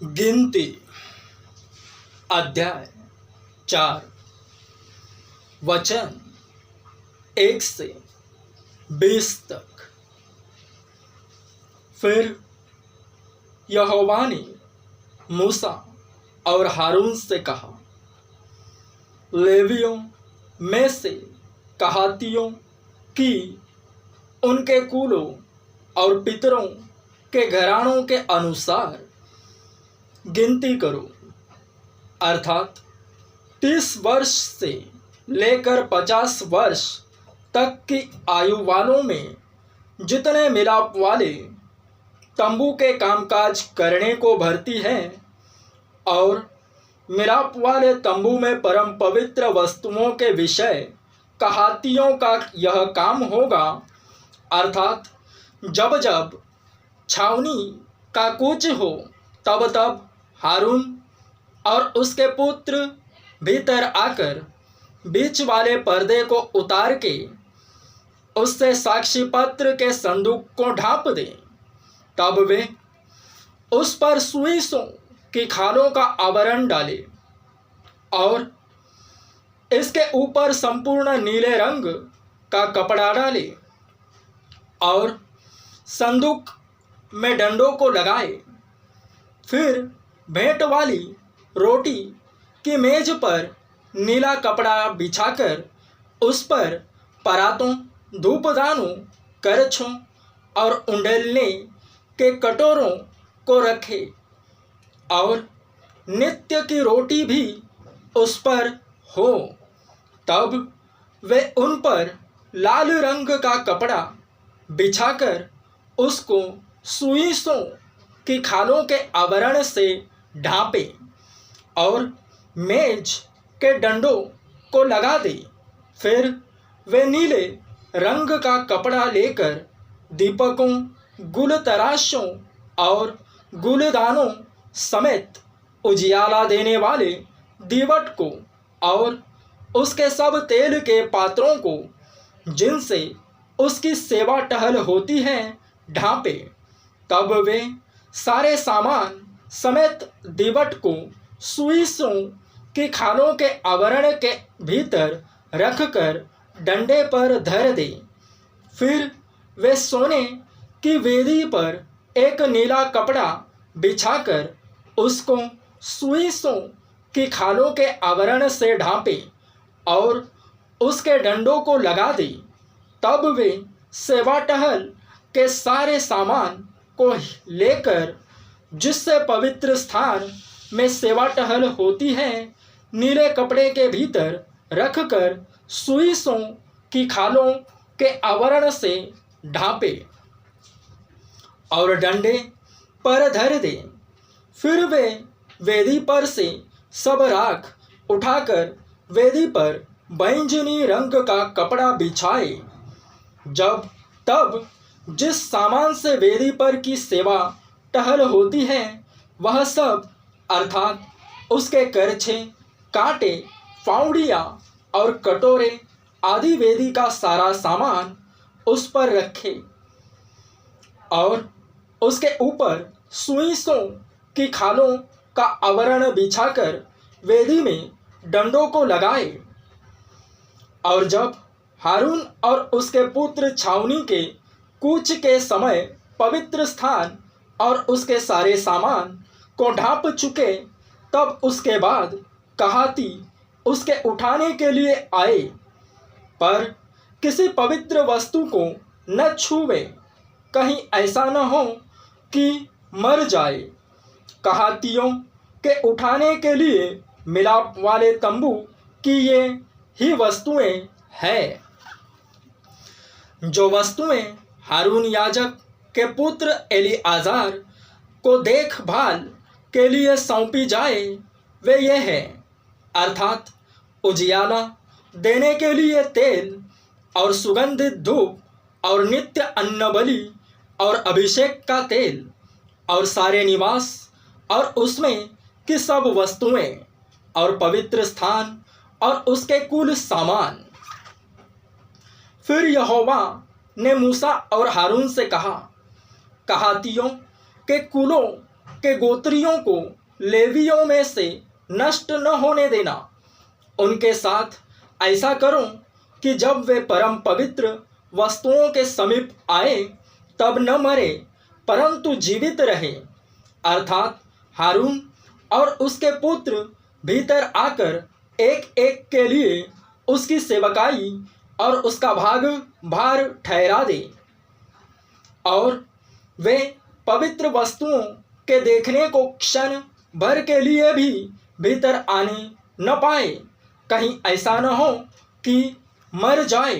गिनती अध्याय 4 वचन 1 से 20 तक। फिर यहोवा ने मूसा और हारून से कहा, लेवियों में से कहातियों की उनके कुलों और पितरों के घरानों के अनुसार गिनती करो, अर्थात 30 वर्ष से लेकर 50 वर्ष तक की आयु वालों में जितने मिलाप वाले तंबू के कामकाज करने को भर्ती हैं, और मिलाप वाले तंबू में परम पवित्र वस्तुओं के विषय कहातियों का यह काम होगा, अर्थात जब जब छावनी का कूच हो तब तब हारून और उसके पुत्र भीतर आकर बीच वाले पर्दे को उतार के उससे साक्षी पत्र के संदूक को ढांप दें। तब वे उस पर सुइसों की खालों का आवरण डालें और इसके ऊपर संपूर्ण नीले रंग का कपड़ा डालें और संदूक में डंडों को लगाए। फिर भेंट वाली रोटी की मेज पर नीला कपड़ा बिछाकर उस पर परातों, धूपदानों, करछों और उंडेलने के कटोरों को रखे, और नित्य की रोटी भी उस पर हो। तब वे उन पर लाल रंग का कपड़ा बिछाकर उसको सुइसों की खालों के आवरण से ढांपे और मेज के डंडों को लगा दे। फिर वे नीले रंग का कपड़ा लेकर दीपकों, गुलतराशों और गुलदानों समेत उजियाला देने वाले दीवट को और उसके सब तेल के पात्रों को जिनसे उसकी सेवा टहल होती है ढांपे। तब वे सारे सामान समेत दीवट को सुइसों की खालों के आवरण के भीतर रखकर डंडे पर धर दे। फिर वे सोने की वेदी पर एक नीला कपड़ा बिछाकर उसको सुइसों की खालों के आवरण से ढांपे और उसके डंडों को लगा दे। तब वे सेवा टहल के सारे सामान को लेकर जिससे पवित्र स्थान में सेवा टहल होती है नीले कपड़े के भीतर रखकर सुइसों की खालों के आवरण से ढांपे और डंडे पर धर दे। फिर वे वेदी पर से सब राख उठाकर वेदी पर बैंजनी रंग का कपड़ा बिछाए। जब तब जिस सामान से वेदी पर की सेवा टहल होती है वह सब, अर्थात उसके करछे, कांटे, फावड़ियाँ और कटोरे आदि वेदी का सारा सामान उस पर रखे और उसके ऊपर सुइसों की खालों का आवरण बिछाकर वेदी में डंडों को लगाए। और जब हारून और उसके पुत्र छावनी के कूच के समय पवित्र स्थान और उसके सारे सामान को ढांप चुके, तब उसके बाद कहाती उसके उठाने के लिए आए, पर किसी पवित्र वस्तु को न छूवे, कहीं ऐसा न हो कि मर जाए। कहातियों के उठाने के लिए मिलाप वाले तंबू की ये ही वस्तुएं हैं, जो वस्तुएं हारून याजक के पुत्र एलीआज़ार को देखभाल के लिए सौंपी जाए वे ये हैं, अर्थात उजियाला देने के लिए तेल और सुगंधित धूप और नित्य अन्न बलि और अभिषेक का तेल और सारे निवास और उसमें की सब वस्तुएं और पवित्र स्थान और उसके कुल सामान। फिर यहोवा ने मूसा और हारून से कहा, कहातियों के कुलों के गोत्रियों को लेवियों में से नष्ट न होने देना। उनके साथ ऐसा करो कि जब वे परम पवित्र वस्तुओं के समीप आए तब न मरे परंतु जीवित रहे, अर्थात हारून और उसके पुत्र भीतर आकर एक एक के लिए उसकी सेवकाई और उसका भार ठहरा दे, और वे पवित्र वस्तुओं के देखने को क्षण भर के लिए भी भीतर आने न पाए, कहीं ऐसा न हो कि मर जाए।